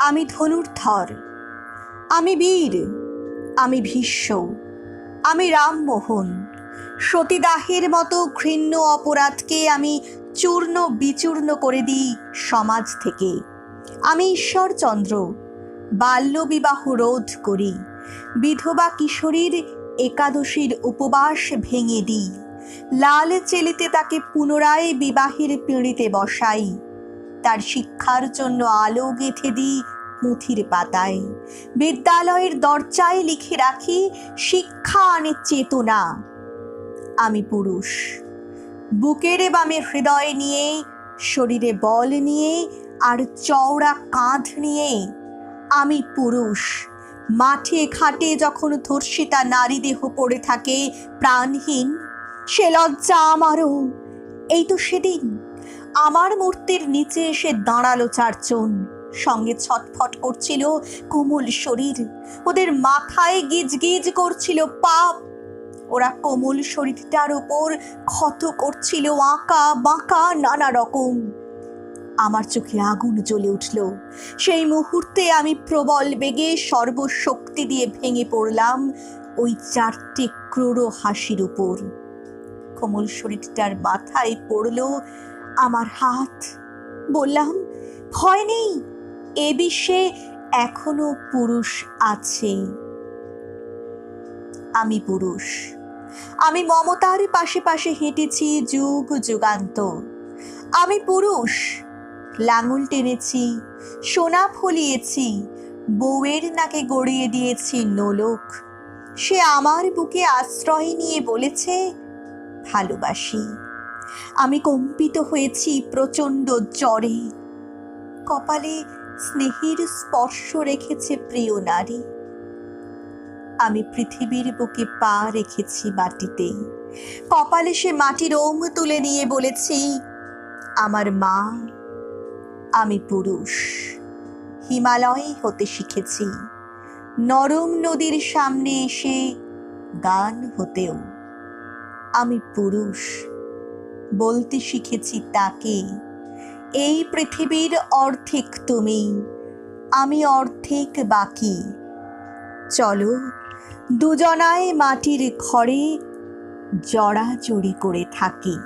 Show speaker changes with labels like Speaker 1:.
Speaker 1: আমি ধনুর্ধর, আমি বীর, আমি ভীষ্ম, আমি রামমোহন। সতীদাহের মতো ঘৃণ্য অপরাধকে আমি চূর্ণ বিচূর্ণ করে দিই সমাজ থেকে। আমি ঈশ্বরচন্দ্র, বাল্যবিবাহ রোধ করি, বিধবা কিশোরীর একাদশীর উপবাস ভেঙে দিই, লাল চেলিতে তাকে পুনরায় বিবাহের পিঁড়িতে বসাই, তার শিক্ষার জন্য আলো গেঁথে দিই পুঁথির পাতায়, বিদ্যালয়ের দরজায় লিখে রাখি শিক্ষা আনে চেতনা। আমি পুরুষ, বুকের বামে হৃদয় নিয়ে, শরীরে বল নিয়ে আর চওড়া কাঁধ নিয়ে। আমি পুরুষ, মাঠে ঘাটে যখন ধর্ষিতা নারী দেহ পড়ে থাকে প্রাণহীন, সে লজ্জা আমারও। এই তো সেদিন আমার মূর্তির নিচে এসে দাঁড়ালো চারজন, সঙ্গে ছটফট করছিল কোমল শরীর, ওদের মাথায় গিজ গিজ করছিল পাপ। ওরা কোমল শরীরটার ওপর ক্ষত করছিল আঁকা বাঁকা নানা রকম। আমার চোখে আগুন জ্বলে উঠল। সেই মুহূর্তে আমি প্রবল বেগে সর্বশক্তি দিয়ে ভেঙে পড়লাম ওই চারটে ক্রূর হাসির উপর। কোমল শরীরটার মাথায় পড়ল আমার হাত। বললাম, ভয় নেই, এ বিশ্বে এখনো পুরুষ আছে। আমি পুরুষ, আমি মমতার পাশে পাশে হেঁটেছি যুগ যুগান্তর। আমি পুরুষ, লাঙল টেনেছি, সোনা ফলিয়েছি, বউয়ের নাকে গড়িয়ে দিয়েছি নোলক। সে আমার বুকে আশ্রয় নিয়ে বলেছে ভালোবাসি। আমি কম্পিত হয়েছি প্রচণ্ড জ্বরে। কপালে স্নেহের স্পর্শ রেখেছে প্রিয় নারী। আমি পৃথিবীর বুকে পা রেখেছি মাটিতে, কপালে সে মাটির ওম তুলে নিয়ে বলেছি আমার মা। আমি পুরুষ, হিমালয় হতে শিখেছি, নরম নদীর সামনে এসে গান হতেও। আমি পুরুষ, বলতে শিখেছি তাকে, এই পৃথিবীর অর্ধেক তুমি, আমি অর্ধেক বাকি। চলো দুজনায় মাটির ঘরে জড়াজড়ি করে থাকি।